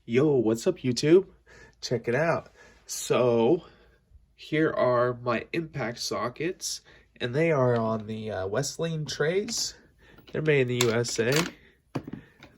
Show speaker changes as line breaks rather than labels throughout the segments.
Yo, what's up, YouTube? Check it out. So, here are my impact sockets, and they are on the Westling trays. They're made in the USA.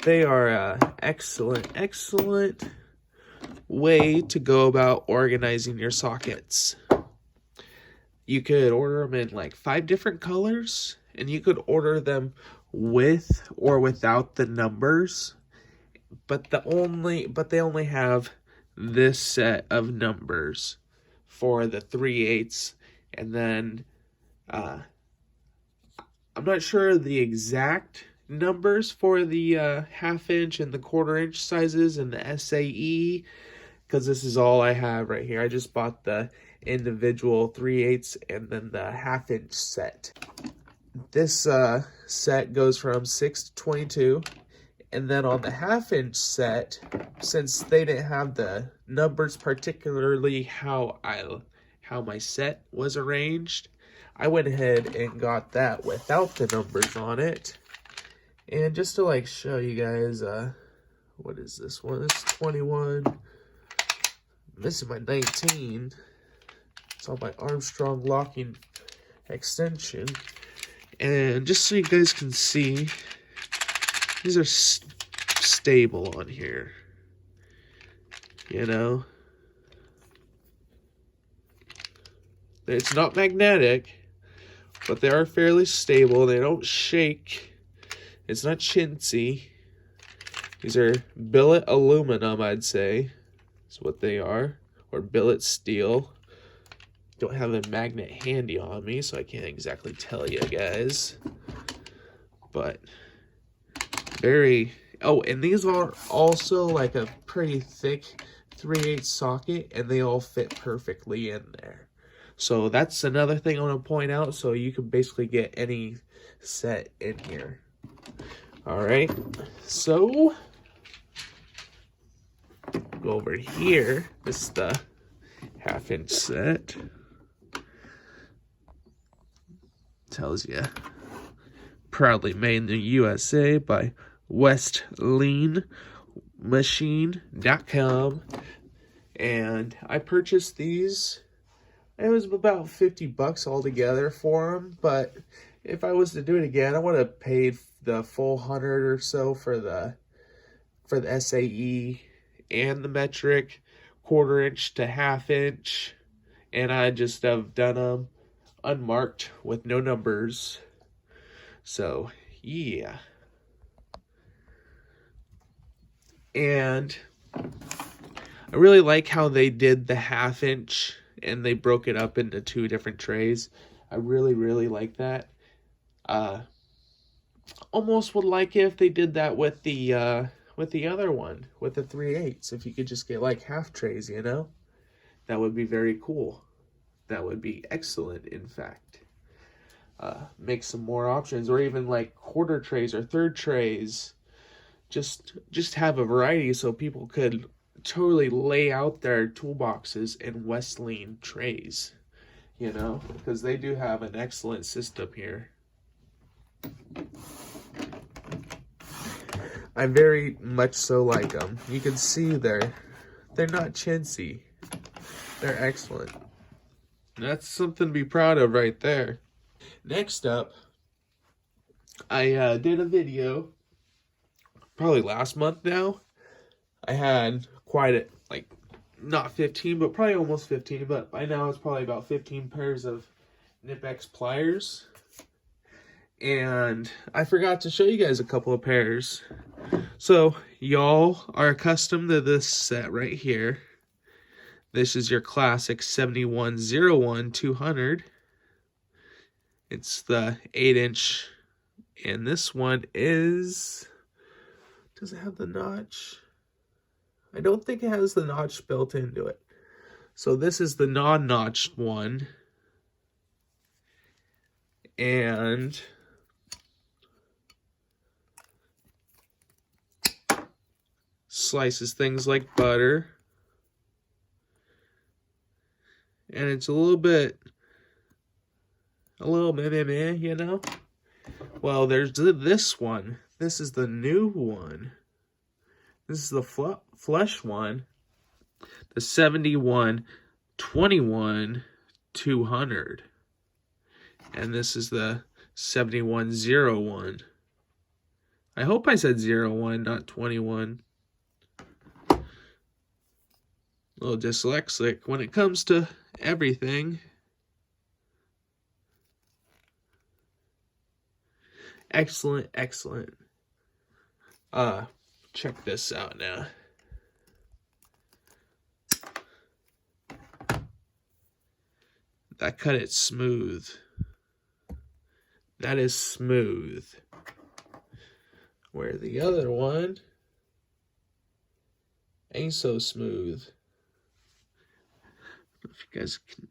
They are excellent way to go about organizing your sockets. You could order them in like 5 different colors, and you could order them with or without the numbers. But they only have this set of numbers for the 3/8, and then I'm not sure the exact numbers for the 1/2 inch and the 1/4 inch sizes and the SAE, because this is all I have right here. I just bought the individual 3/8 and then the 1/2 inch set. This set goes from 6 to 22. And then on the 1/2 inch set, since they didn't have the numbers particularly how my set was arranged, I went ahead and got that without the numbers on it. And just to like show you guys, what is this one? This is 21. This is my 19. It's on my Armstrong locking extension. And just so you guys can see, these are stable on here, you know. It's not magnetic, but they are fairly stable. They don't shake. It's not chintzy. These are billet aluminum, I'd say. That's what they are. Or billet steel. Don't have a magnet handy on me, so I can't exactly tell you guys. But very, oh, and these are also like a pretty thick 3/8 socket, and they all fit perfectly in there. So that's another thing I want to point out. So you can basically get any set in here. All right, so go over here. This is the 1/2 inch set. Tells you proudly made in the USA by WestlingMachine.com. And I purchased these. It was about 50 bucks altogether for them, but if I was to do it again, I would have paid the full 100 or so for the SAE and the metric 1/4 inch to 1/2 inch, and I just have done them unmarked with no numbers. So yeah, and I really like how they did the 1/2 inch and they broke it up into 2 different trays. I really like that. Almost would like it if they did that with the other one, with the 3/8. If you could just get like half trays, you know, that would be very cool. That would be excellent, in fact. Make some more options, or even like 1/4 trays or 1/3 trays. Just have a variety so people could totally lay out their toolboxes in Westling trays, you know, because they do have an excellent system here. I very much so like them. You can see they're not chintzy. They're excellent. That's something to be proud of right there. Next up, I did a video probably last month now. I had quite a, like, not 15, but probably almost 15, but by now it's probably about 15 pairs of Knipex pliers. And I forgot to show you guys a couple of pairs. So y'all are accustomed to this set right here. This is your classic 7101-200. It's the 8 inch, and this one is, does it have the notch? I don't think it has the notch built into it. So this is the non-notched one. And slices things like butter. And it's a little bit meh, you know? Well, there's this one. This is the new one. This is the flush one. The 71-21-200. And this is the 7101. I hope I said 01, not 21. A little dyslexic when it comes to everything. Excellent, excellent. Check this out now. That cut it smooth. That is smooth. Where the other one ain't so smooth. I don't know if you guys can.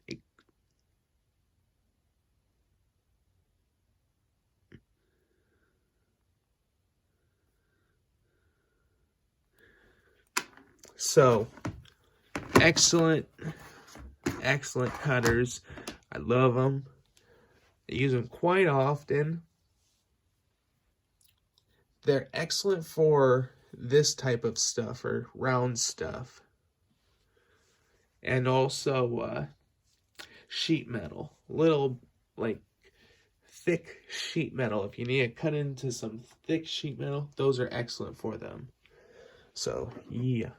So, excellent, excellent cutters. I love them. I use them quite often. They're excellent for this type of stuff, or round stuff. And also sheet metal. Little, like, thick sheet metal. If you need to cut into some thick sheet metal, those are excellent for them. So, yeah.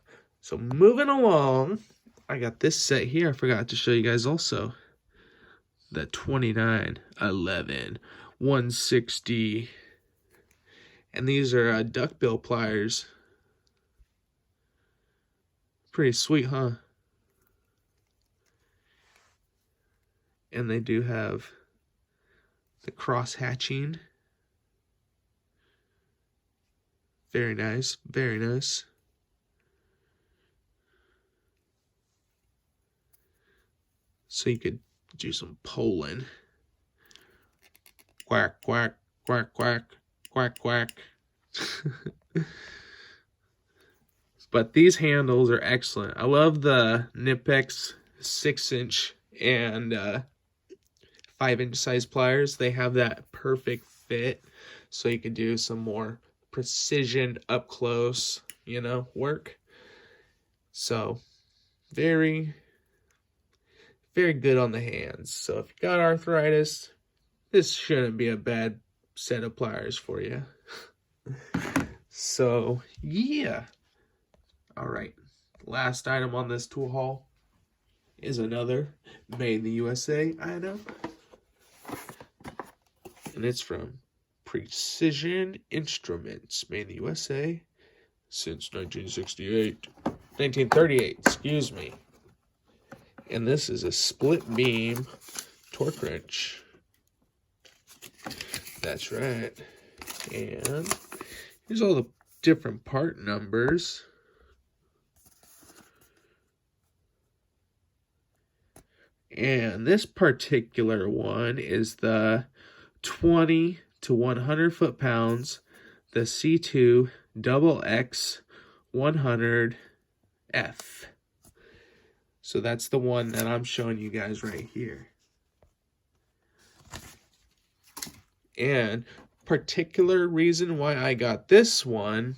So, moving along, I got this set here. I forgot to show you guys also. The 2911 160. And these are duckbill pliers. Pretty sweet, huh? And they do have the cross hatching. Very nice, very nice. So you could do some pulling. Quack, quack, quack, quack, quack, quack. But these handles are excellent. I love the Knipex 6-inch and 5-inch size pliers. They have that perfect fit, so you can do some more precision up close, you know, work. So very, very good on the hands. So if you got arthritis, this shouldn't be a bad set of pliers for you. So yeah. All right, last item on this tool haul is another made in the USA item, and it's from Precision Instruments, made in the USA since 1938, excuse me. And this is a split beam torque wrench. That's right. And here's all the different part numbers. And this particular one is the 20 to 100 foot-pounds, the C2 XX 100F. So that's the one that I'm showing you guys right here. And particular reason why I got this one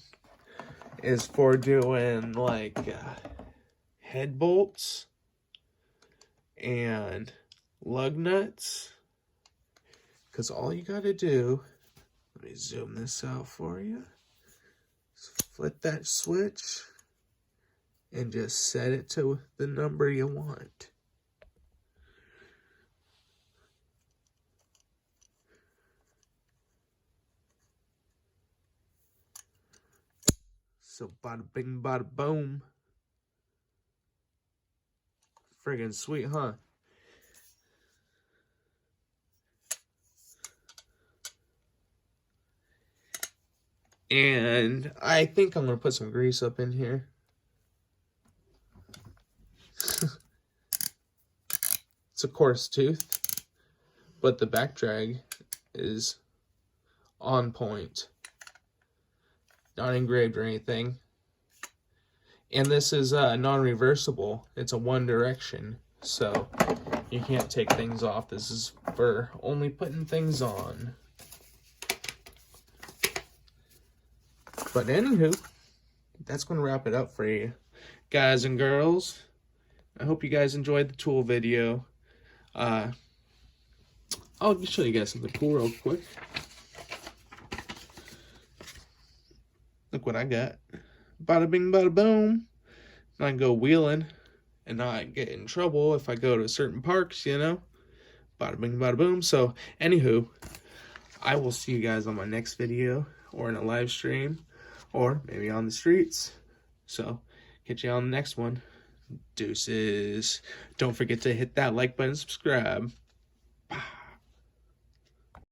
is for doing like head bolts and lug nuts, because all you got to do, let me zoom this out for you, flip that switch and just set it to the number you want. So bada bing bada boom. Friggin' sweet, huh? And I think I'm going to put some grease up in here. It's a coarse tooth, but the back drag is on point. Not engraved or anything. And this is non-reversible. It's a one direction, so you can't take things off. This is for only putting things on. But anywho, that's going to wrap it up for you, guys and girls. I hope you guys enjoyed the tool video. I'll show you guys something cool real quick. Look what I got. Bada bing, bada boom. I can go wheeling and not get in trouble if I go to certain parks, you know. Bada bing, bada boom. So, anywho, I will see you guys on my next video or in a live stream or maybe on the streets. So, catch you on the next one. Deuces. Don't forget to hit that like button, subscribe. Bye.